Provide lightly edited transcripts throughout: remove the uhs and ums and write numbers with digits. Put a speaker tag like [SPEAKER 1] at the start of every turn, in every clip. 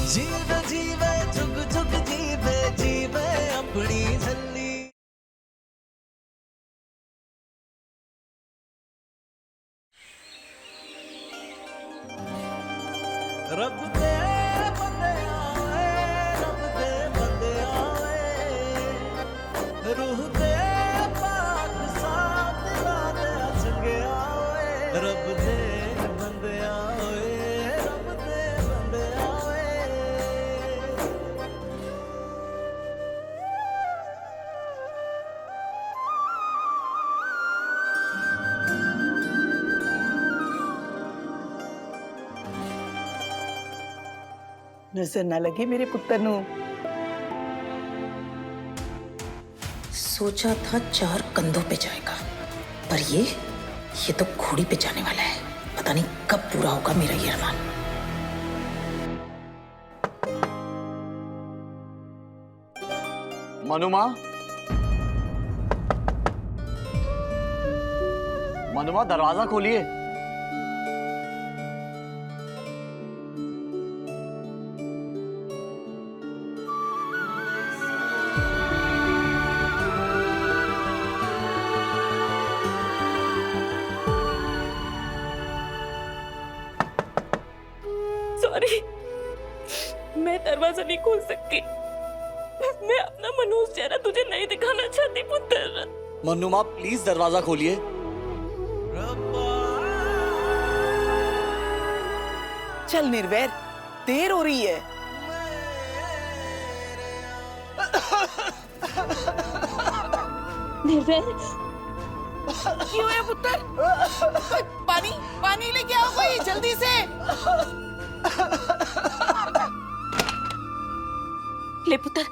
[SPEAKER 1] जीवे जीवे जुग जुग जीवे जीवे अपनी झल्ली। रब दे बंदे आए, रब दे बंदे आए, रूह दे पाक साथ दिला दे चंगे आए। रब दे बंदे आए, रब दे बंदे आए।
[SPEAKER 2] नजर ना लगे मेरे पुत्र नू।
[SPEAKER 3] सोचा था 4 कंधों पे जाएगा, पर ये तो घोड़ी पे जाने वाला है। पता नहीं कब पूरा होगा मेरा ये अरमान।
[SPEAKER 4] मनुमा, मनुमा दरवाजा खोलिए।
[SPEAKER 5] सॉरी, मैं दरवाजा नहीं खोल सकती। मैं अपना मनोज चेहरा तुझे नहीं दिखाना चाहती पुत्र।
[SPEAKER 4] मनुमा प्लीज दरवाजा खोलिए।
[SPEAKER 2] चल निर्वैर, देर हो रही है।
[SPEAKER 5] निर्वैर,
[SPEAKER 2] क्यों है पुत्र? पानी पानी लेके आओ कोई जल्दी से।
[SPEAKER 5] ले पुत्र,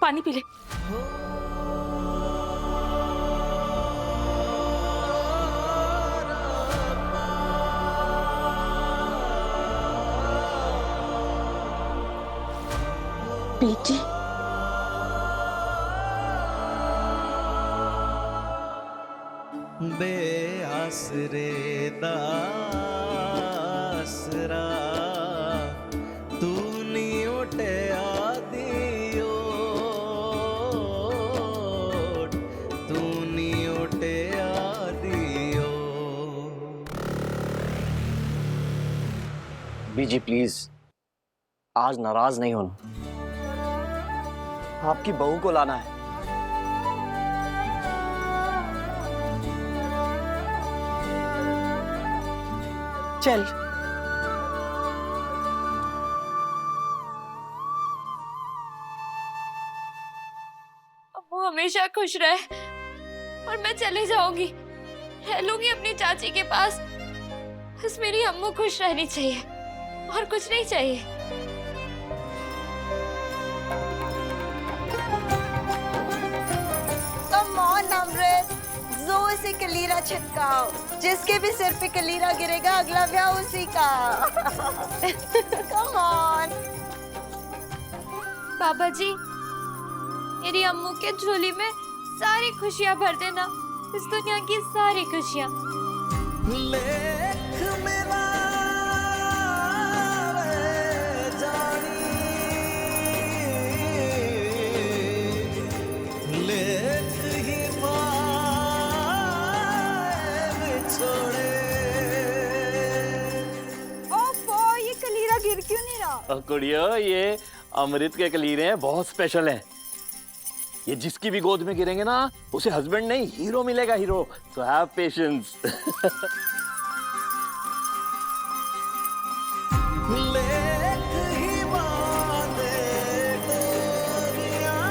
[SPEAKER 5] पानी पी ले। बेटी,
[SPEAKER 1] बेआसरे दासरा तू नी उठे आदियो, तू नी उठे आदियो।
[SPEAKER 4] बीजी प्लीज आज नाराज नहीं होना, आपकी बहू को लाना है।
[SPEAKER 2] चल
[SPEAKER 5] वो हमेशा खुश रहे और मैं चले जाऊंगी, रह लूंगी अपनी चाची के पास। बस मेरी अम्मू खुश रहनी चाहिए और कुछ नहीं चाहिए।
[SPEAKER 6] कम ऑन अमृत, जोर से कलीरा छिटकाओ। जिसके भी सिर पे कलीरा गिरेगा अगला ब्याह उसी का। Come on.
[SPEAKER 5] बाबा जी, मेरी अम्मू के झोली में सारी खुशियां भर देना, इस दुनिया की सारी खुशियां।
[SPEAKER 1] लेख मेरा वे जानी, लेख ही पाए छोड़े।
[SPEAKER 6] ओफो, ये कलीरा गिर क्यों नहीं रहा?
[SPEAKER 4] कुड़ियो, ये अमृत के कलीरे हैं, बहुत स्पेशल हैं। ये जिसकी भी गोद में गिरेंगे ना, उसे हस्बैंड नहीं हीरो मिलेगा, हीरो। So have patience.
[SPEAKER 1] लेख ही बांधे डोरियां,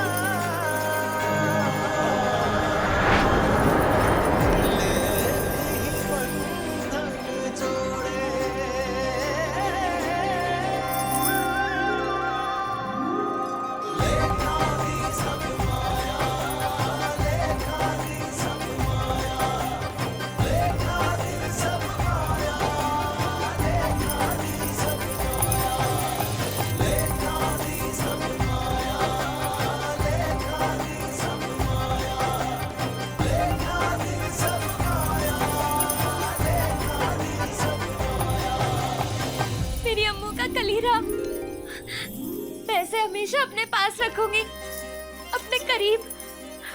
[SPEAKER 1] लेख ही बंधन जोड़े। लेखा दी सब माया, लेखा दी सब माया, लेखा दी
[SPEAKER 5] मैं इसे हमेशा अपने पास रखूंगी, अपने करीब,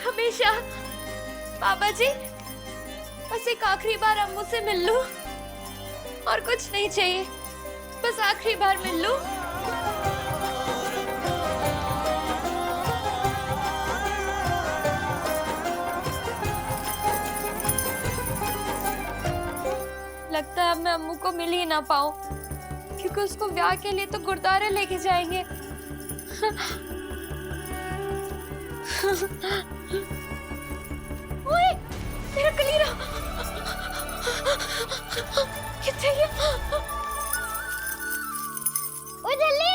[SPEAKER 5] हमेशा। पापा जी, बस एक आखिरी बार अम्मू से मिल लूं, और कुछ नहीं चाहिए, बस आखिरी बार मिल लूं। लगता है अब मैं अम्मू को मिल ही ना पाऊं, क्योंकि उसको ब्याह के लिए तो गुरुद्वारे लेके जाएंगे। ओए, मेरा कलीरा किथे है? ओए जल्दी,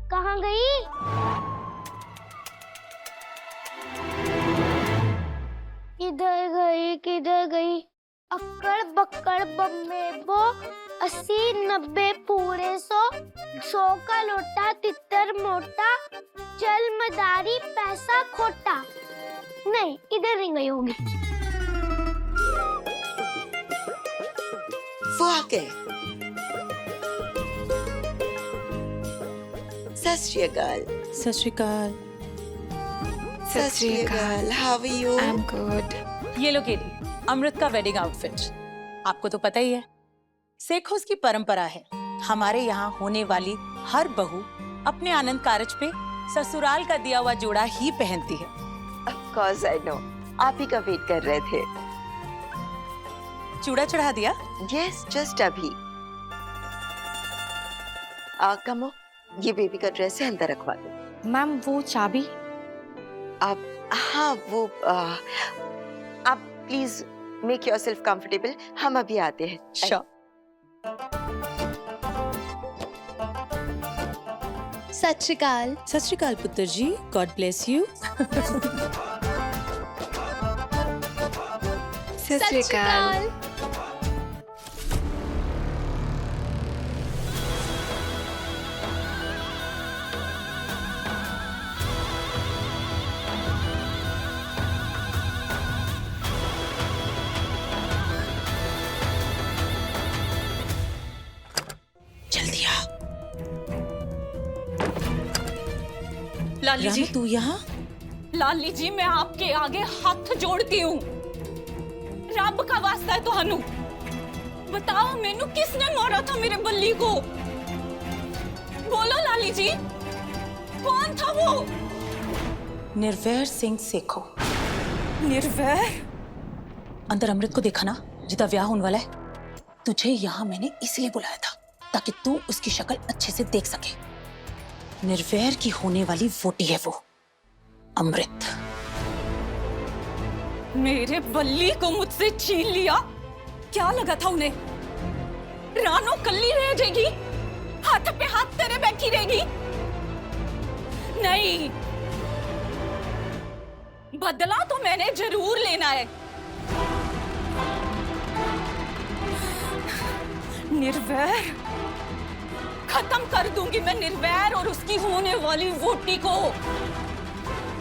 [SPEAKER 5] कहाँ गई? किधर गई? अक्कड़ बक्कड़ बम्बे बो, 80 90 पूरे 100 का लोटा तितर मोटा, चल मदारी पैसा खोटा। नहीं, इधर नहीं गई होगी।
[SPEAKER 6] वो आ गए। सत श्री अकाल।
[SPEAKER 3] सत श्री अकाल।
[SPEAKER 6] Sat Shri Akal. How are you?
[SPEAKER 3] I am good. ये लो केरी, अमृत का वेडिंग आउटफिट। आपको तो पता ही है, सिखों की परंपरा है, हमारे यहाँ होने वाली हर बहू अपने आनंद कारज पे ससुराल का दिया हुआ जोड़ा ही पहनती है।
[SPEAKER 6] Of course I know. आप ही का वेट कर रहे थे।
[SPEAKER 3] चूड़ा चढ़ा दिया?
[SPEAKER 6] Yes, just अभी। कमो, ये बेबी का ड्रेस है, अंदर रखवा दो।
[SPEAKER 5] मैम, वो चाबी?
[SPEAKER 6] हाँ, वो आप प्लीज मेक योरसेल्फ कंफर्टेबल, हम अभी आते हैं।
[SPEAKER 3] Sure.
[SPEAKER 5] सत श्री अकाल।
[SPEAKER 3] सत श्री अकाल पुत्र जी, गॉड ब्लेस यू।
[SPEAKER 6] सत श्री अकाल।
[SPEAKER 3] जल्दी आ।
[SPEAKER 7] लाली जी,
[SPEAKER 3] रानू, तू यहाँ?
[SPEAKER 7] लाली जी, मैं आपके आगे हाथ जोड़ती हूँ। रब का वास्ता है तुहानू, बताओ मैनू किसने मारा था मेरे बल्ली को? बोलो लाली जी, कौन था वो?
[SPEAKER 3] निर्वैर सिंह सेखो।
[SPEAKER 7] निर्वैर?
[SPEAKER 3] अंदर अमृत को देखा ना, जिदा ब्याह होने वाला है। तुझे यहाँ मैंने इसलिए बुलाया था ताकि तू उसकी शक्ल अच्छे से देख सके। निर्वैर की होने वाली वोटी है वो, अमृत।
[SPEAKER 7] मेरे बल्ली को मुझसे छीन लिया। क्या लगा था उन्हें? रानो कल्ली रह जाएगी, हाथ पे हाथ तेरे बैठी रहेगी? नहीं, बदला तो मैंने जरूर लेना है। निर्वैर खत्म कर दूंगी मैं, निर्वैर और उसकी होने वाली वोटी को।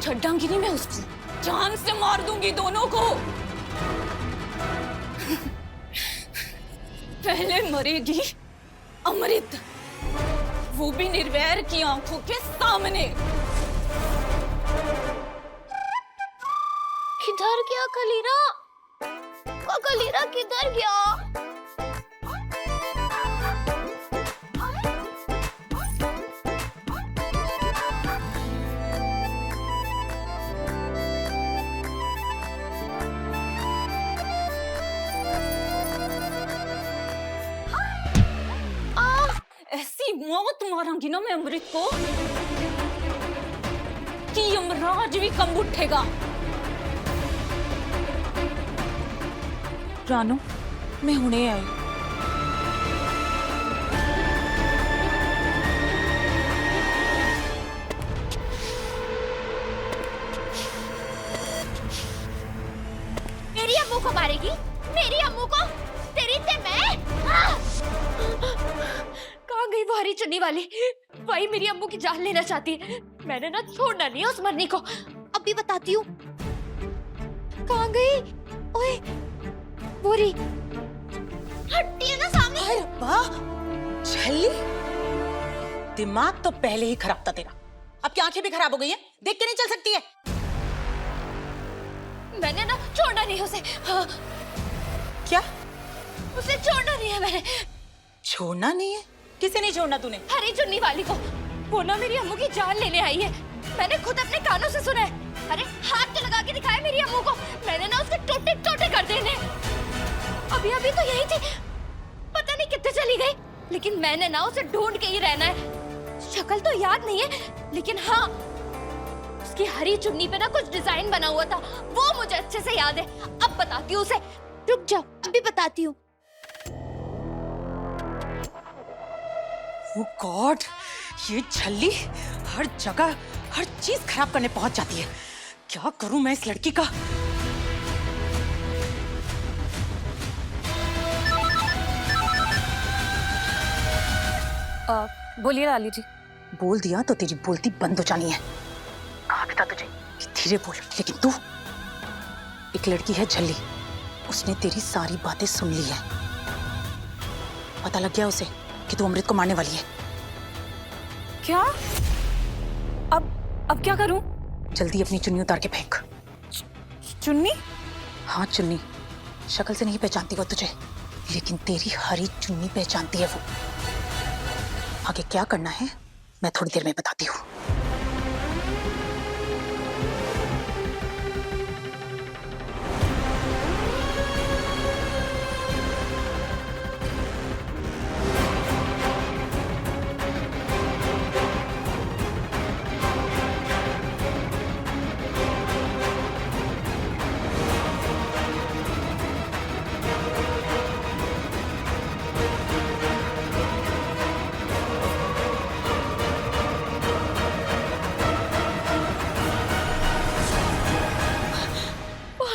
[SPEAKER 7] छड्डांगी नहीं मैं उसको, जान से मार दूंगी दोनों को। पहले मरेगी अमृत, वो भी निर्वैर की आंखों के सामने।
[SPEAKER 5] किधर गया कलीरा? कलीरा किधर गया?
[SPEAKER 7] ऐसी मौत मारूंगी ना मैं अमृत को कि यमराज भी कम उठेगा।
[SPEAKER 3] रानू, मैं हुणे आई।
[SPEAKER 5] मेरी अम्मू को मारेगी? मेरी अम्मू को? तेरी ते मैं? कहाँ गई वो हरी चुन्नी वाली? वही मेरी अम्मू की जान लेना चाहती है। मैंने ना छोड़ना नहीं है उस मरनी को। अभी बताती हूँ। कहाँ गई? ओए, बोरी हटती है ना सामने।
[SPEAKER 3] हाय रब्बा, दिमाग तो पहले ही खराब था तेरा, अब क्या आंखें भी खराब हो गई है, देख के नहीं चल सकती है?
[SPEAKER 5] मैंने ना छोड़ना नहीं उसे। हाँ,
[SPEAKER 3] क्या
[SPEAKER 5] उसे छोड़ना नहीं है मैंने।
[SPEAKER 3] छोड़ना नहीं है? किसे नहीं छोड़ना तूने?
[SPEAKER 5] हरी चुन्नी वाली को। वो ना मेरी अम्मू की जान लेने आई है। मैंने खुद अपने कानों से सुना है। अरे हाथ तो लगा के दिखाया मेरी अम्मू को। मैंने ना उसके टोटे टोटे कर देने। अभी अभी तो यही थी, पता नहीं कितने चली गई, लेकिन मैंने ना उसे ढूंढ के ही रहना है। शक्ल तो याद नहीं है, लेकिन हाँ उसकी हरी चुन्नी पे ना कुछ डिजाइन बना हुआ था, वो मुझे अच्छे से याद है। अब बताती हूँ उसे। रुक जाओ, अभी बताती हूँ।
[SPEAKER 3] ओह गॉड, ये झल्ली हर जगह हर चीज खराब करने पहुंच जाती है। क्या करूं मैं इस लड़की का?
[SPEAKER 7] बोलिए लाली जी।
[SPEAKER 3] बोल दिया तो तेरी बोलती बंद हो जानी है। कहा भी था तुझे कि धीरे बोल, लेकिन तू, एक लड़की है झल्ली, उसने तेरी सारी बातें सुन ली है। पता लग गया उसे कि तू अमृत को मारने वाली है।
[SPEAKER 7] क्या? अब क्या करूं?
[SPEAKER 3] जल्दी अपनी चुन्नी उतार के फेंक।
[SPEAKER 7] चुन्नी?
[SPEAKER 3] हाँ चुन्नी, शक्ल से नहीं पहचानती वो तुझे, लेकिन तेरी हरी चुन्नी पहचानती है वो। आगे क्या करना है मैं थोड़ी देर में बताती हूँ।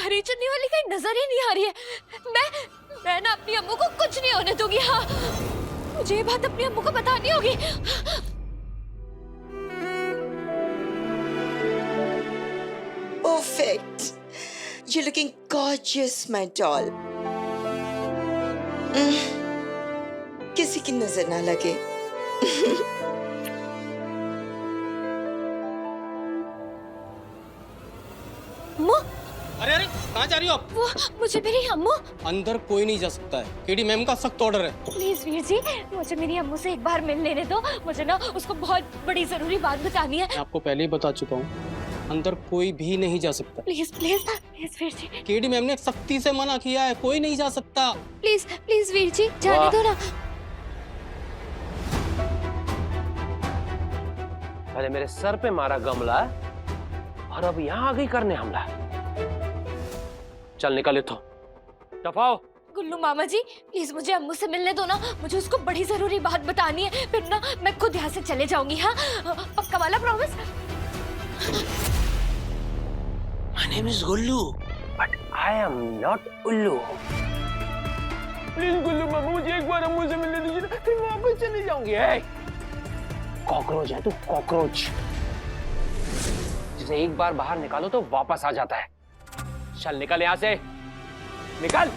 [SPEAKER 5] हरी चुन्नी वाली कहीं नजर ही नहीं आ रही है। मैं ना अपनी अम्मू को कुछ नहीं होने दूंगी। हाँ, मुझे ये बात अपनी अम्मू को बतानी होगी।
[SPEAKER 6] Perfect. You're looking gorgeous, my doll. किसी की नजर ना लगे।
[SPEAKER 5] अम्मू,
[SPEAKER 8] अरे अरे कहाँ जा रही हो आप?
[SPEAKER 5] वो मुझे मेरी अम्मू।
[SPEAKER 8] अंदर कोई नहीं जा सकता है, केडी मैम का सख्त ऑर्डर है।
[SPEAKER 5] प्लीज वीर जी, मुझे मेरी अम्मू से एक बार मिल लेने दो। मुझे ना उसको बहुत बड़ी जरूरी बात बतानी है।
[SPEAKER 8] मैं आपको पहले ही बता चुका हूँ, अंदर कोई भी नहीं जा सकता।
[SPEAKER 5] Please please please Veer ji,
[SPEAKER 8] KD ma'am ने सख्ती से मना किया है, कोई नहीं जा सकता।
[SPEAKER 5] प्लीज प्लीज वीर जी, जाने दो ना।
[SPEAKER 9] पहले मेरे सर पे मारा गमला और अब यहाँ आ गई करने हमला। चल निकल इत्थों, दफाओ।
[SPEAKER 5] गुल्लू मामा जी, प्लीज मुझे अम्मू से मिलने दो ना। मुझे उसको बड़ी जरूरी बात बतानी है, फिर ना मैं खुद यहाँ से चले जाऊंगी। हाँ, पक्का वाला promise.
[SPEAKER 9] My name is Gullu, but I am not Ullu. Please Gullu मामा, मुझे एक बार अम्मू से मिलने दीजिए ना, फिर वापस चली जाऊंगी। कॉकरोच है तू, कॉकरोच, जिसे एक बार बाहर निकालो तो वापस आ जाता है। चल निकल यहाँ से, निकल।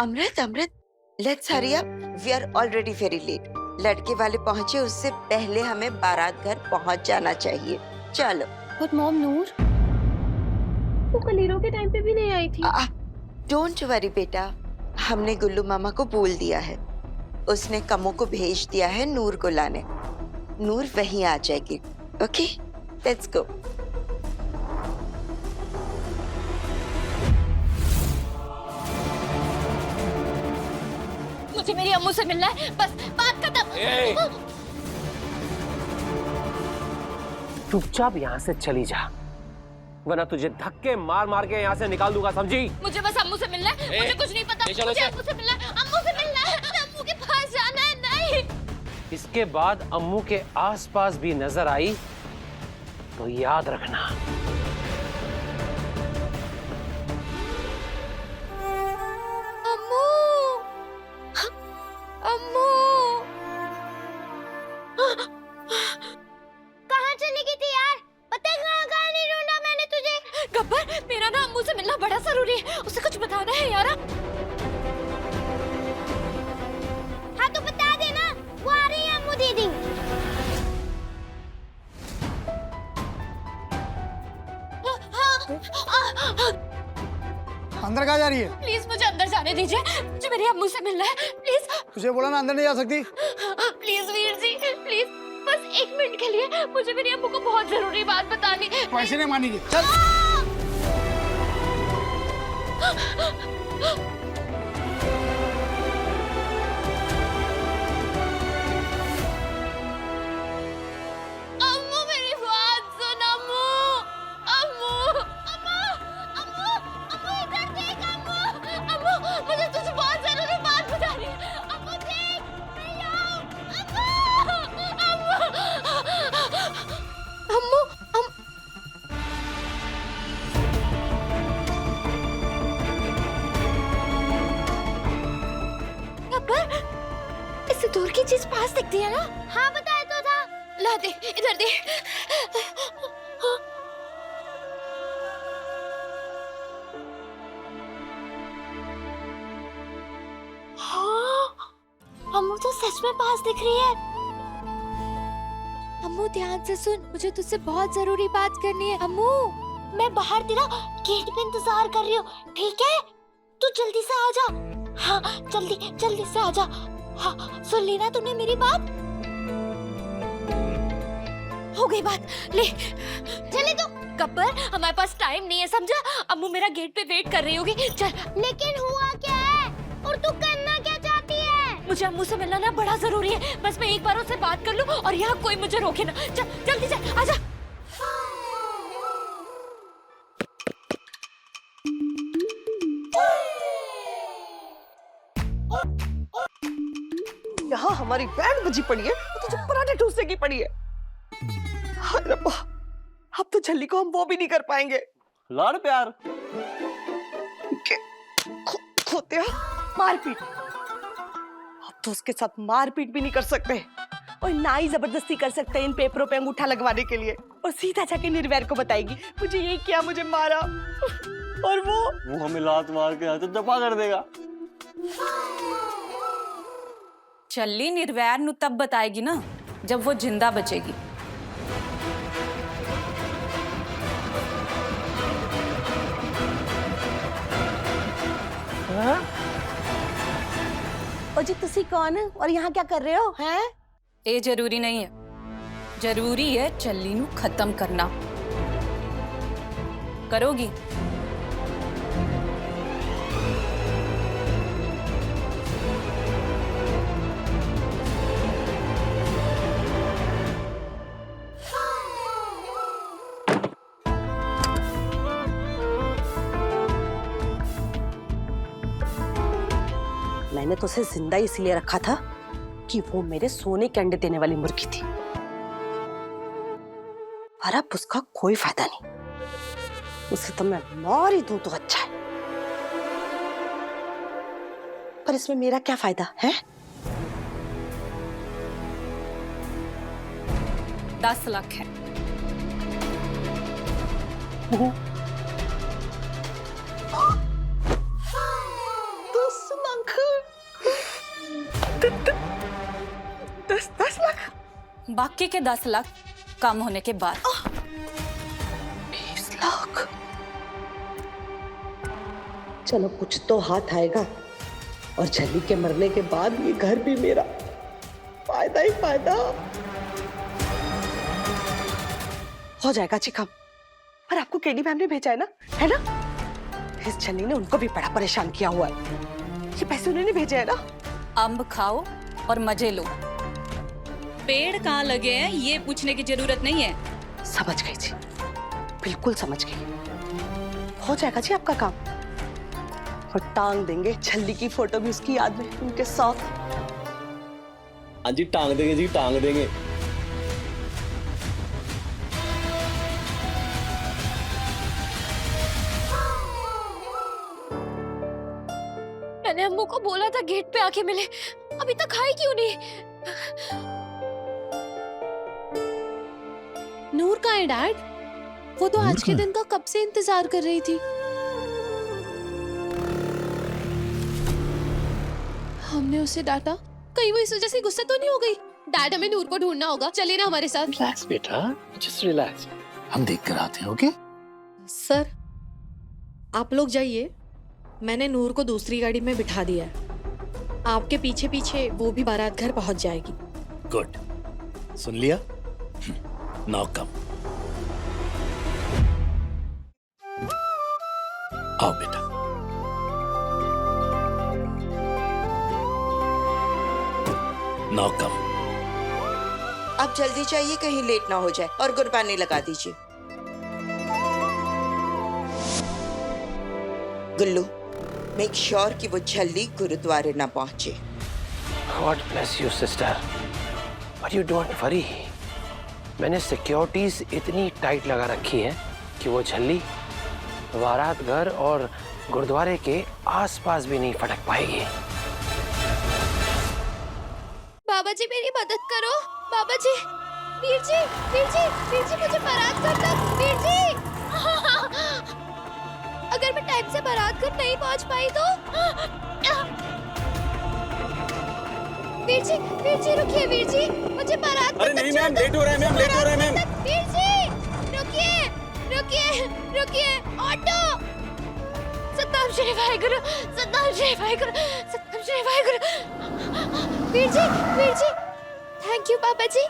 [SPEAKER 6] अमृत, let's hurry up. We are already very late. लड़के वाले पहुंचे उससे पहले हमें बारात घर पहुंच जाना चाहिए। चलो।
[SPEAKER 5] बट मॉम, नूर वो कलीरों के टाइम पे भी नहीं आई थी।
[SPEAKER 6] डोंट वरी बेटा, हमने गुल्लू मामा को बोल दिया है, उसने कमों को भेज दिया है नूर को लाने। नूर वहीं आ जाएगी। Okay, let's go.
[SPEAKER 5] मुझे मेरी अम्मू से मिलना है, बस बात खत्म।
[SPEAKER 9] चुपचाप यहाँ से चली जा, वरना तुझे धक्के मार मार के यहाँ से निकाल दूंगा, समझी?
[SPEAKER 5] मुझे बस अम्मू से मिलना है। मुझे कुछ नहीं पता। मुझे अम्मू से मिलना है, अम्मू से मिलना है, अम्मू के पास जाना है। नहीं,
[SPEAKER 9] इसके बाद अम्मू के आसपास भी नजर आई तो याद रखना।
[SPEAKER 5] अम्मू, अम्मू कहाँ चली गई थी यार? पता है कहाँ कहाँ नहीं ढूंढा मैंने तुझे। गब्बर, मेरा ना अम्मू अम्मू से मिलना बड़ा जरूरी है, उसे कुछ बताना है यारा। हाँ तो बता देना, वो आ रही है अम्मू दीदी।
[SPEAKER 10] अंदर कहाँ जा रही है?
[SPEAKER 5] प्लीज मुझे अंदर जाने दीजिए, मुझे मेरी अम्मू से मिलना है प्लीज।
[SPEAKER 10] तुझे बोला ना अंदर नहीं जा सकती।
[SPEAKER 5] प्लीज वीर जी प्लीज, बस 1 मिनट के लिए मुझे मेरी अम्मू को बहुत जरूरी बात बतानी है।
[SPEAKER 10] पैसे नहीं मानेगी, चल।
[SPEAKER 5] अम्मू मेरी बात सुन, अम्मू अम्मू अम्मू अम्मू अम्मू इधर देख, अम्मू अम्मू मुझे तुझसे बहुत जरूरी बात बतानी है। अम्मू देख, मैं यहाँ हूँ। अम्मू अम्मू अम्मू अब्बा, इससे दूर की चीज पास दिखती है ना? हाँ बताया तो था। ला दे, इधर दे। हाँ, अम्मू तो सच में पास दिख रही है। अम्मू ध्यान से सुन, मुझे तुझसे बहुत जरूरी बात करनी है। अम्मू, मैं बाहर तेरा गेट पे इंतजार कर रही हूँ, ठीक है? तू जल्दी से आ जा। हाँ, जल्दी जल्दी से आ जा। हाँ, सुन ली ना तूने मेरी बात? हो गई बात, ले चले तो। गब्बर, हमारे पास टाइम नहीं है, समझा? अम्मू मेरा गेट पे वेट कर रही होगी, चल। लेकिन हुआ क्या है और तू करना क्या चाहती है? मुझे अम्मू से मिलना ना बड़ा जरूरी है, बस मैं एक बार उससे बात कर लूं और यहाँ कोई मुझे रोके ना। चल जल्दी चल, आजा।
[SPEAKER 11] यहाँ हमारी बैंड बजी पड़ी है तो तुझे पराठे ठूसने की पड़ी है। हाय रब्बा, अब तो झल्ली को हम वो भी नहीं कर पाएंगे।
[SPEAKER 4] लाड़ प्यार
[SPEAKER 11] खोतिया मारपीट, अब तो उसके साथ मारपीट भी नहीं कर सकते और ना ही जबरदस्ती कर सकते इन पेपरों पे अंगूठा लगवाने के लिए। और सीधा जाके निर्वैर को बताएगी मुझे यही किया, मुझे मारा, और वो
[SPEAKER 4] हमें लात मार के तो दफा कर देगा।
[SPEAKER 7] चल्ली निर्वैर नु तब बताएगी ना जब वो जिंदा बचेगी।
[SPEAKER 11] ओ जी तुसी कौन और यहाँ क्या कर रहे हो? हैं?
[SPEAKER 7] ये जरूरी नहीं है, जरूरी है चल्ली नु खत्म करना। करोगी?
[SPEAKER 11] मैंने तो उसे जिंदा इसलिए रखा था कि वो मेरे सोने के अंडे देने वाली मुर्गी थी, पर अब उसका कोई फायदा नहीं। उसे तो मैं मार ही दूं तो अच्छा है, पर इसमें मेरा क्या फायदा है?
[SPEAKER 7] 10 लाख है।
[SPEAKER 11] 10 लाख?
[SPEAKER 7] बाकी के 10 लाख कम होने के बाद।
[SPEAKER 11] 20 लाख? चलो कुछ तो हाथ आएगा, और झल्ली के मरने के बाद ये घर भी मेरा। फायदा ही फायदा हो जाएगा जी काम। पर आपको केडी मैम ने भेजा है ना? इस झल्ली ने उनको भी बड़ा परेशान किया हुआ है। ये पैसे उन्होंने भेजे है ना?
[SPEAKER 7] अंब खाओ और मजे लो। पेड़ कहाँ लगे हैं ये पूछने की जरूरत नहीं है।
[SPEAKER 11] समझ गई जी, बिल्कुल समझ गई। हो जाएगा जी आपका काम, और टांग देंगे झल्ली की फोटो भी उसकी याद में उनके साथ।
[SPEAKER 12] हाँ जी, टांग देंगे जी, टांग देंगे।
[SPEAKER 5] मैंने अम्मू को बोला था गेट पे आके मिले, अभी तक आई क्यों नहीं?
[SPEAKER 13] नूर कहाँ है डैड? वो तो आज के दिन का कब से इंतजार कर रही थी।
[SPEAKER 5] हमने उसे डांटा, कहीं वो इस वजह से गुस्सा तो नहीं हो गई? डैड, हमें नूर को ढूंढना होगा, चलिए ना हमारे साथ।
[SPEAKER 10] रिलैक्स बेटा, जस्ट रिलैक्स, हम देख कर आते हैं। ओके
[SPEAKER 13] सर, आप लोग जाइए, मैंने नूर को दूसरी गाड़ी में बिठा दिया है। आपके पीछे पीछे वो भी बारात घर पहुंच जाएगी।
[SPEAKER 10] गुड, सुन लिया? नाउ कम, आओ बेटा। Now come.
[SPEAKER 6] आप जल्दी चाहिए, कहीं लेट ना हो जाए, और गुरबानी लगा दीजिए। गुल्लू, मेक श्योर कि वो झल्ली गुरुद्वारे ना पहुंचे।
[SPEAKER 9] God bless you, sister. But you don't worry. मैंने सिक्योरिटीज इतनी टाइट लगा रखी है कि वो झल्ली बारात घर और गुरुद्वारे के आसपास भी नहीं फटक पाएगी।
[SPEAKER 5] बाबा जी मेरी मदद करो, बाबा जी। वीर जी, वीर जी, वीर जी, मुझे बारात घर तक, वीर जी। अगर मैं टाइम से बारात घर नहीं पहुंच पाई तो? वीर जी रुकिए, वीर जी, मुझे बारात घर।
[SPEAKER 12] अरे नहीं मैम, लेट हो रहा है मैम, लेट हो रहा है मैम।
[SPEAKER 5] वीर जी रुकिए, रुकिए, रुकिए, ऑटो। सतनाम श्री वाहेगुरु, सतनाम श्री वाहेगुरु, सतनाम श्री वाहेगुरु। वीर जी, थैंक यू बाबा जी,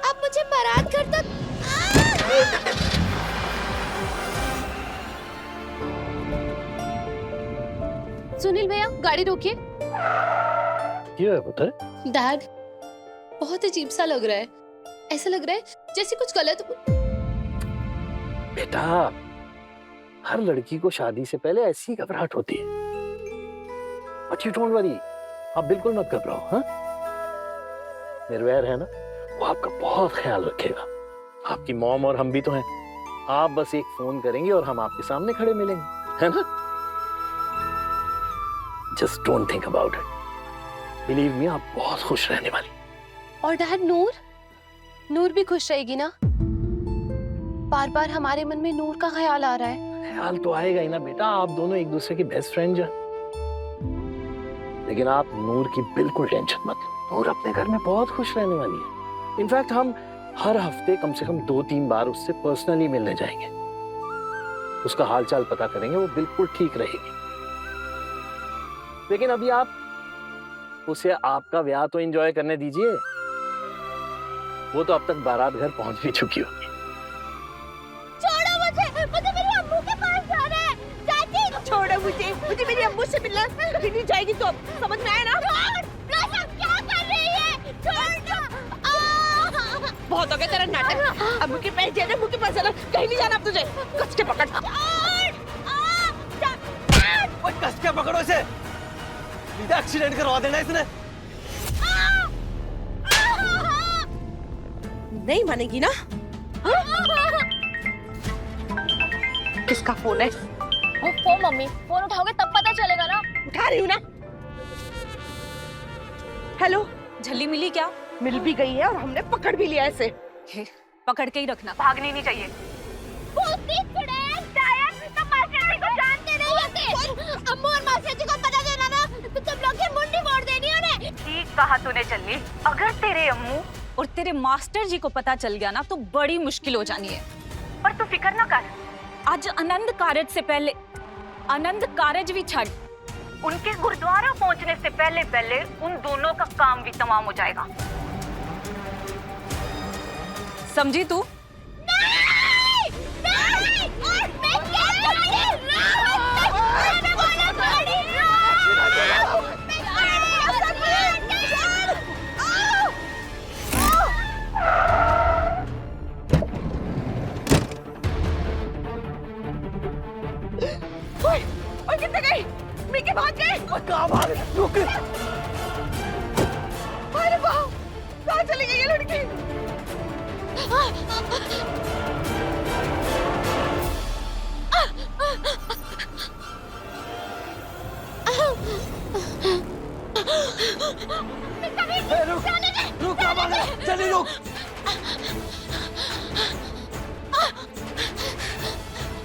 [SPEAKER 5] आप मुझे बारात घर तक। सुनील भैया, गाड़ी रोकिए।
[SPEAKER 4] क्यों है पुत्र?
[SPEAKER 5] डैड, बहुत अजीब सा लग रहा है, ऐसा लग रहा है जैसे कुछ गलत।
[SPEAKER 4] बेटा, हर लड़की को शादी से पहले ऐसी घबराहट होती है। बट यू डोंट वरी, आप बिल्कुल मत घबराओ। हाँ, निर्वैर है ना, वो आपका बहुत ख्याल रखेगा। आपकी मॉम और हम भी तो हैं। आप बस एक फोन करेंगे और हम आपके सामने खड़े मिलेंगे, है ना? Just don't think about it. Believe me, आप बहुत खुश रहने वाली।
[SPEAKER 5] और डैड, नूर भी खुश रहेगी ना? बार बार हमारे मन में नूर का ख्याल आ रहा है।
[SPEAKER 4] ख्याल तो आएगा ही ना बेटा, आप दोनों एक दूसरे की बेस्ट फ्रेंड हैं। लेकिन आप नूर की बिल्कुल टेंशन मत लो, नूर अपने घर में बहुत खुश रहने वाली है। इनफैक्ट हम हर हफ्ते कम से कम 2-3 बार उससे पर्सनली मिलने जाएंगे, उसका हालचाल पता करेंगे, वो बिल्कुल ठीक रहेगी। लेकिन अभी आप उसे आपका ब्याह तो एंजॉय करने दीजिए, वो तो अब तक बारात घर पहुंच भी चुकी होगी।
[SPEAKER 5] छोड़ो मुझे मेरी अम्मू के पास जाना है। चाची,
[SPEAKER 11] छोड़ो मुझे मेरी अम्मू से मिलना कहीं नहीं जाएगी, तो अब समझ में आया ना?
[SPEAKER 5] क्या कर रही है? छोड़ दो।
[SPEAKER 11] बहुत हो गया तेरा नाटक। अम्मू के पास जाना, अम्मू के पास जाना, कहीं नहीं जाना अब तुझे। कस के पकड़।
[SPEAKER 12] ओए कस के पकड़ो इसे, सीधा एक्सीडेंट करवा देना इसने।
[SPEAKER 11] नहीं मानेगी ना? किसका फोन है?
[SPEAKER 5] वो मम्मी, फोन उठाओगे तब पता चलेगा ना।
[SPEAKER 11] उठा रही हूँ ना। हेलो,
[SPEAKER 7] झल्ली मिली क्या?
[SPEAKER 11] मिल भी गई है और हमने पकड़ भी लिया इसे।
[SPEAKER 7] पकड़ के ही रखना, भागनी नहीं चाहिए।
[SPEAKER 5] अम्मू और मासी जी को पता देना ना, तो तुम लोग की मुंडी मोड़ देनी उन्हें।
[SPEAKER 7] ठीक कहा तूने चल्ली, अगर तेरे अम्मू और तेरे मास्टर जी को पता चल गया ना तो बड़ी मुश्किल हो जानी है। पर तू फिक्र ना कर, आज आनंद कारज से पहले, आनंद कारज भी छड़, उनके गुरुद्वारा पहुंचने से पहले पहले उन दोनों का काम भी तमाम हो जाएगा। समझी तू?
[SPEAKER 11] कितने गई? मिकी भाग गई।
[SPEAKER 12] कहाँ भाग? रुक।
[SPEAKER 11] अरे वाह, कहाँ चली गई ये लड़की?
[SPEAKER 12] रुक, रुक, कहाँ भाग रहा? चली रुक।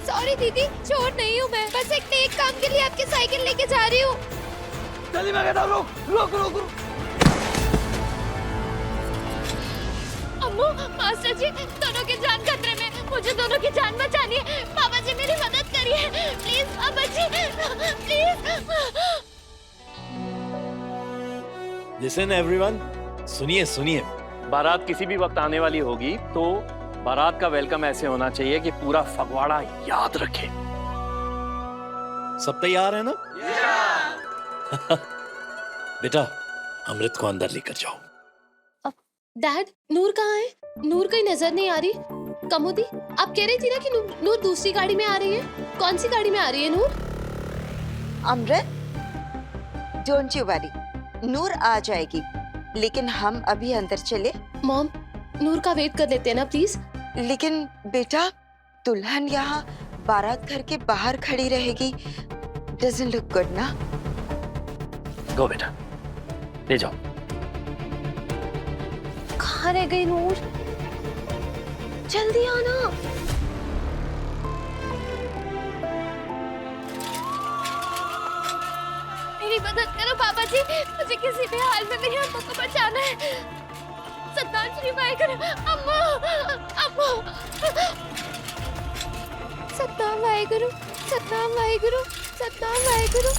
[SPEAKER 5] सॉरी दीदी, चोर नहीं हूँ मैं, बस एक नेक काम के लिए आपकी साइकिल लेके जा रही हूँ।
[SPEAKER 12] जल्दी मैं कहता हूँ रुक रुक रुक रुक।
[SPEAKER 5] अम्मू, मास्टर जी, दोनों की जान खतरे में, मुझे दोनों की जान बचानी है। बाबा जी मेरी मदद करिए प्लीज, बाबा जी प्लीज।
[SPEAKER 10] लिसन एवरीवन, सुनिए सुनिए।
[SPEAKER 9] बारात किसी भी वक्त आने वाली होगी तो बारात का वेलकम ऐसे होना चाहिए कि पूरा फगवाड़ा याद रखे।
[SPEAKER 10] सब तैयार है ना? बेटा, अमृत को अंदर लेकर जाओ।
[SPEAKER 13] डैड, नूर कहाँ है? नूर कहीं नजर नहीं आ रही। कमोदी, आप कह रही थी ना कि नूर दूसरी गाड़ी में आ रही है। कौन सी गाड़ी में आ रही है नूर?
[SPEAKER 6] अमृत, डोंट यू वरी, नूर आ जाएगी, लेकिन हम अभी अंदर चले।
[SPEAKER 13] मॉम, नूर का वेट कर लेते हैं ना प्लीज।
[SPEAKER 6] लेकिन बेटा, दुल्हन यहाँ बारात घर के बाहर खड़ी रहेगी, डजंट लुक गुड ना।
[SPEAKER 9] गो बेटा, ले जाओ।
[SPEAKER 13] कहाँ रह गई नूर? जल्दी आना।
[SPEAKER 5] मेरी मदद करो बाबा जी, मुझे किसी भी हाल में मेरी अम्मू को बचाना है। सत्तान श्री भाई करो। अम्मू, अम्मू। सत्तान भाई गुरु, सत्तान भाई गुरु, सत्तान भाई गुरु।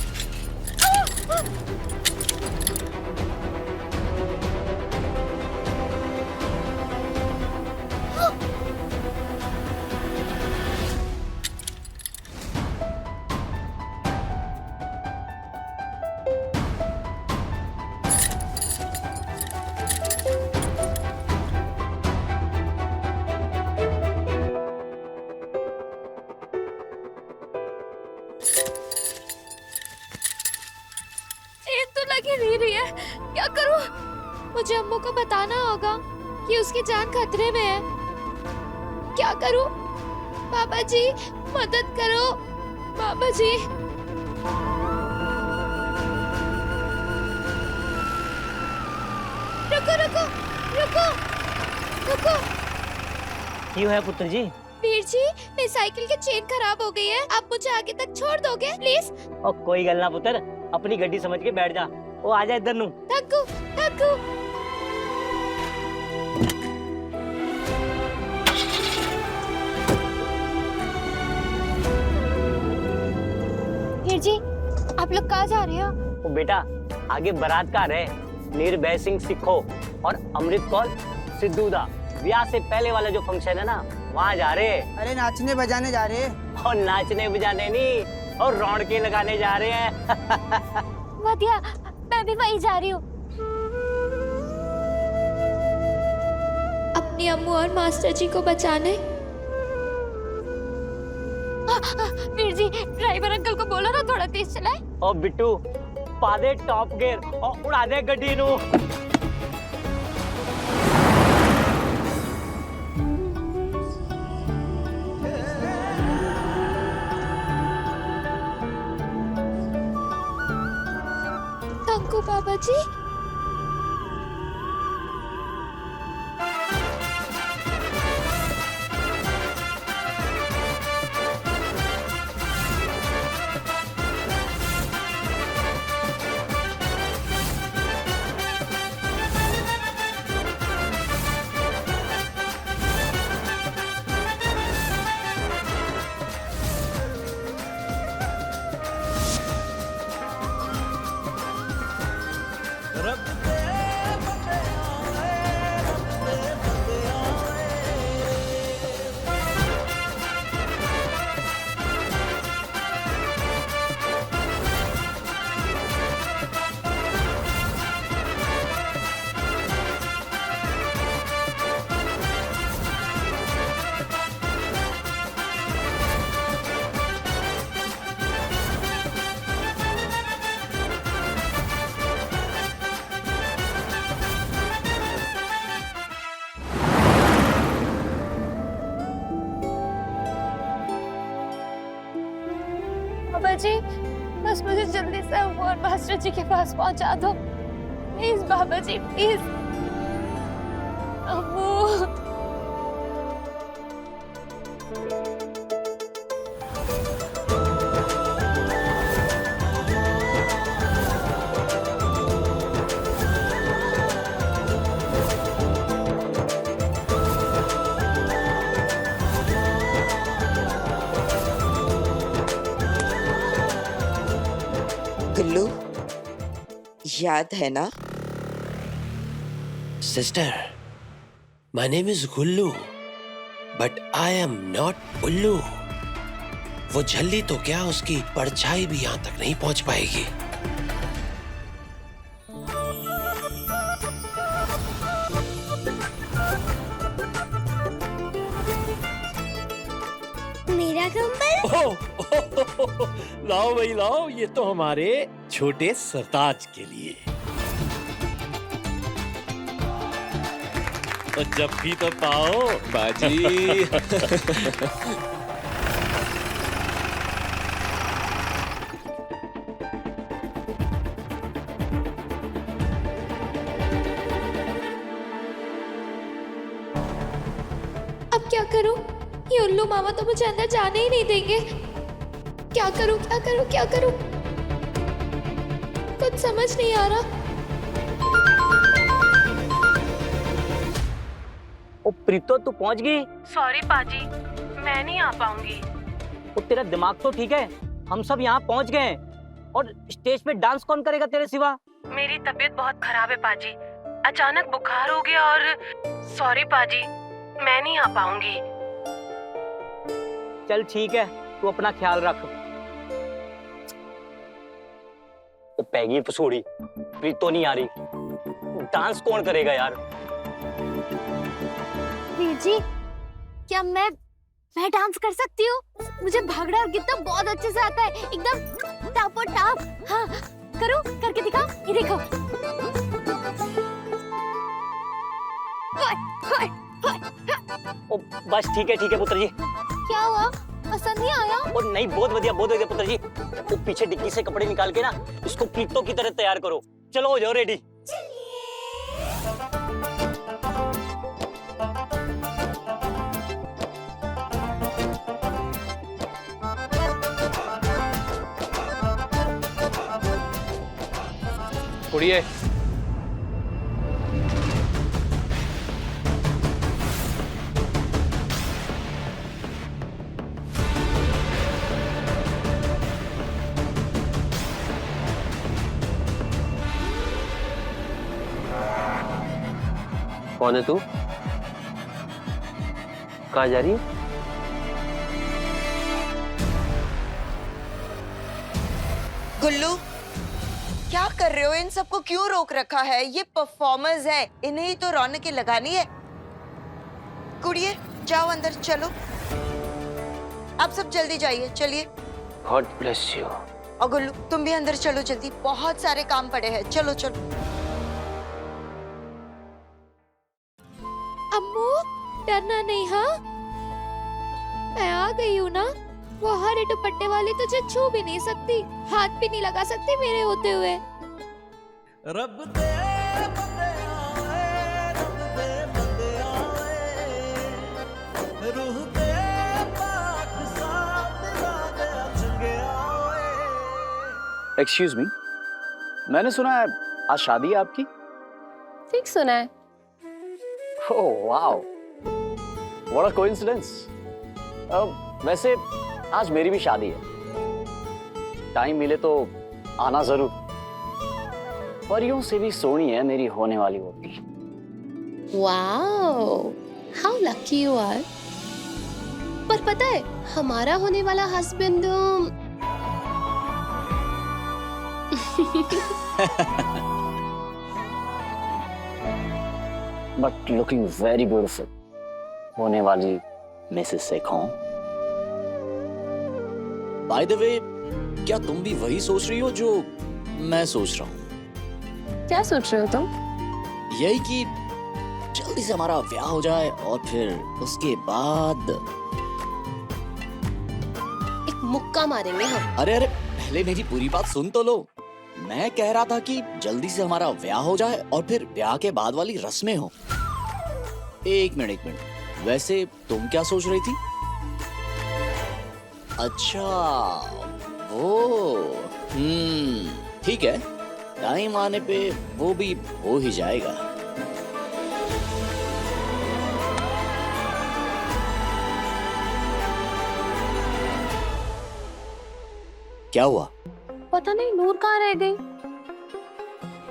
[SPEAKER 5] लगी नहीं रही है, क्या करूं? मुझे अम्मू को बताना होगा कि उसकी जान खतरे में है। क्या करूं? बाबा जी मदद करो, बाबा जी। रुको रुको रुको रुको।
[SPEAKER 12] क्यों है पुत्र जी?
[SPEAKER 5] वीर जी, मेरी साइकिल की चेन खराब हो गई है, आप मुझे आगे तक छोड़ दोगे प्लीज?
[SPEAKER 12] और कोई गल ना पुत्र, अपनी गड्डी समझ के बैठ जा। वो आ जा इधर नू।
[SPEAKER 5] थक्कू थक्कू। वीर जी, आप लोग कहाँ जा रहे हो?
[SPEAKER 12] वो बेटा, आगे बारात का है निर्भय सिंह सिखो और अमृत कौर सिद्धू दा ब्याह से पहले वाला जो फंक्शन है ना, वहाँ जा रहे हैं।
[SPEAKER 2] अरे नाचने बजाने जा रहे हैं।
[SPEAKER 12] और नाचने बजाने नहीं, और रौनके लगाने जा रहे हैं।
[SPEAKER 5] वधिया, मैं भी वहीं जा रही हूँ। अपनी अम्मू और मास्टर जी को बचाने। वीर जी, ड्राइवर अंकल को बोलो ना थोड़ा तेज चलाए।
[SPEAKER 12] और बिट्टू, पा दे टॉप गियर और उड़ा दे गड्डी नू।
[SPEAKER 5] थैंक यू बाबा जी। बाबा जी, बस मुझे जल्दी से अम्मू और मास्टर जी के पास पहुंचा दो प्लीज। बाबा जी प्लीज। अम्मू।
[SPEAKER 6] याद है ना?
[SPEAKER 9] Sister, my name is Gullu, but I am not उल्लू। वो झल्ली तो क्या, उसकी परछाई भी यहाँ तक नहीं पहुंच पाएगी।
[SPEAKER 5] मेरा कंबल।
[SPEAKER 10] लाओ भाई लाओ, ये तो हमारे छोटे सरताज के लिए। तो जब भी तो पाओ बाजी।
[SPEAKER 5] अब क्या करूं? ये उल्लू मामा तो मुझे अंदर जाने ही नहीं देंगे। क्या करूं, क्या करूं, क्या करूं? कुछ समझ नहीं आ रहा।
[SPEAKER 12] ओ प्रीतो, तू पहुंच गई?
[SPEAKER 11] सॉरी पाजी, मैं नहीं आ पाऊंगी।
[SPEAKER 12] ओ तेरा दिमाग तो ठीक है? हम सब यहाँ पहुंच गए हैं और स्टेज पे डांस कौन करेगा तेरे सिवा?
[SPEAKER 11] मेरी तबीयत बहुत खराब है पाजी, अचानक बुखार हो गया और सॉरी पाजी, मैं नहीं आ पाऊंगी।
[SPEAKER 12] चल ठीक है, तू अपना ख्याल रख। तो पैगी पसूड़ी, प्रीतो नहीं आ रही, डांस कौन करेगा यार?
[SPEAKER 5] वीर जी, क्या मैं डांस कर सकती हूँ? मुझे भागड़ा और गिद्दा बहुत अच्छे से आता है, एकदम टापो टाप। हाँ, करो, करके दिखाओ, ये देखो।
[SPEAKER 12] ओ बस ठीक है पुत्र जी।
[SPEAKER 5] क्या हुआ? पसंद नहीं आया?
[SPEAKER 12] और नहीं, बहुत बढ़िया पुत्र जी। वो पीछे डिक्की से कपड़े निकाल के ना इसको प्रीतो की तरह तैयार करो। चलो हो जाओ रेडी।
[SPEAKER 9] उड़िए। कौन है तू? कहाँ जा रही है?
[SPEAKER 6] गुल्लू, क्या कर रहे हो? इन सबको क्यों रोक रखा है? ये परफॉर्मर्स है, इन्हें ही तो रौनकें लगानी है। कुड़िए, जाओ अंदर, चलो। आप सब जल्दी जाइए, चलिए।
[SPEAKER 9] God bless you.
[SPEAKER 6] और गुल्लू, तुम भी अंदर चलो जल्दी, बहुत सारे काम पड़े हैं। चलो चलो।
[SPEAKER 5] अम्मू, डरना नहीं। हाँ, मैं आ गई हूँ ना। वो हरे दुपट्टे वाली तुझे छू भी नहीं सकती, हाथ भी नहीं लगा सकती मेरे होते हुए।
[SPEAKER 1] रब दे बंदे आए, रब दे बंदे आए, रूह दे पाक साथ रात चंगे आए।
[SPEAKER 14] एक्सक्यूज मी, मैंने सुना है आज शादी है आपकी?
[SPEAKER 5] ठीक सुना है।
[SPEAKER 14] Oh wow, what a coincidence. वैसे आज मेरी भी शादी है, टाइम मिले तो आना जरूर। परियों से भी सोनी है मेरी होने वाली वोटी।
[SPEAKER 5] Wow, how lucky you are. पर पता है, हमारा होने वाला husband
[SPEAKER 14] but looking very beautiful, होने वाली Mrs Sekhon.
[SPEAKER 15] By the way, क्या तुम भी वही सोच रही हो जो मैं सोच रहा हूँ?
[SPEAKER 5] क्या सोच रहे हो तुम?
[SPEAKER 15] यही कि जल्दी से हमारा ब्याह हो जाए और फिर उसके बाद
[SPEAKER 5] एक मुक्का मारेंगे हम।
[SPEAKER 15] अरे अरे, पहले मेरी पूरी बात सुन तो लो। मैं कह रहा था कि जल्दी से हमारा ब्याह हो जाए और फिर ब्याह के बाद वाली रस्में हो। एक मिनट, वैसे तुम क्या सोच रही थी? अच्छा, वो ठीक है, टाइम आने पे वो भी हो ही जाएगा। क्या हुआ?
[SPEAKER 5] पता नहीं नूर कहाँ रह गई।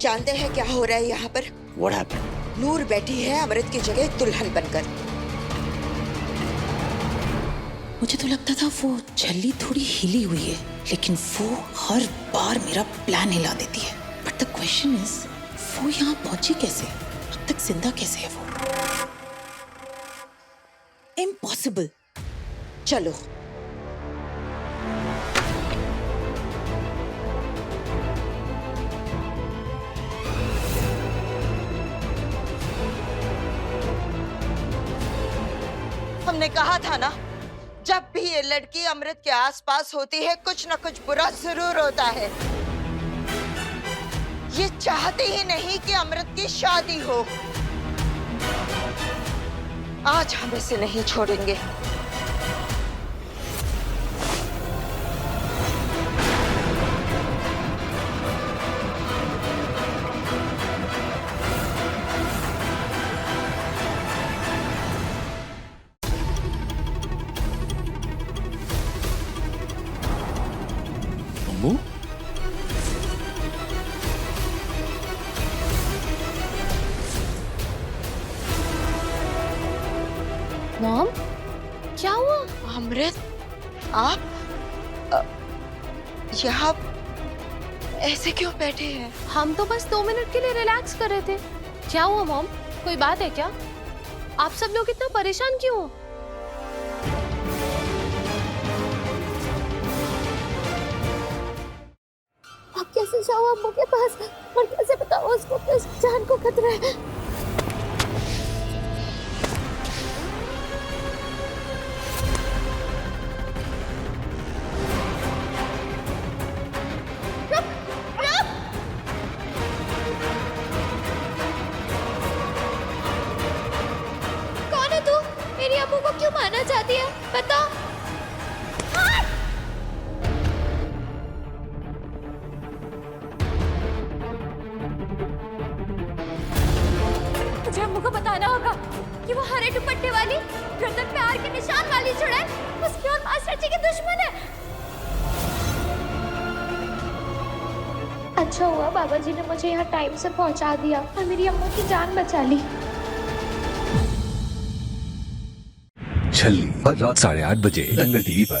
[SPEAKER 6] जानते हैं क्या हो रहा है यहाँ पर?
[SPEAKER 15] What happened?
[SPEAKER 6] नूर बैठी है अमृत की जगह दुल्हन बनकर।
[SPEAKER 3] मुझे तो लगता था वो झल्ली थोड़ी हिली हुई है, लेकिन वो हर बार मेरा प्लान हिला देती है। बट द क्वेश्चन इज, वो यहाँ पहुंची कैसे? अब तक जिंदा कैसे है वो? इम्पॉसिबल।
[SPEAKER 6] चलो हमने कहा था ना, जब भी ये लड़की अमृत के आसपास होती है कुछ ना कुछ बुरा जरूर होता है। ये चाहते ही नहीं कि अमृत की शादी हो। आज हम इसे नहीं छोड़ेंगे।
[SPEAKER 15] अम्मू?
[SPEAKER 16] मॉम, क्या हुआ?
[SPEAKER 6] अमृत, आप यहाँ ऐसे क्यों बैठे हैं?
[SPEAKER 16] हम तो बस 2 मिनट के लिए रिलैक्स कर रहे थे। क्या हुआ मॉम? कोई बात है क्या? आप सब लोग इतना परेशान क्यों हो? आप कैसे जाओ अम्मू के पास और कैसे बताओ उसको कि उसकी जान को खतरा है?
[SPEAKER 5] कौन है तू? मेरी अम्मू को क्यों मारना चाहती है? बता। मुझे अम्मू को बताना होगा कि वो हरे दुपट्टे वाली गर्दन पे हार के निशान वाली चुड़ैल उसकी और मास्टर जी के दुश्मन है। अच्छा हुआ बाबा जी ने मुझे यहाँ टाइम से पहुँचा दिया और मेरी अम्मू की जान बचा ली।
[SPEAKER 17] छल्ली, रात 8:30 बजे दंगल टीवी पर।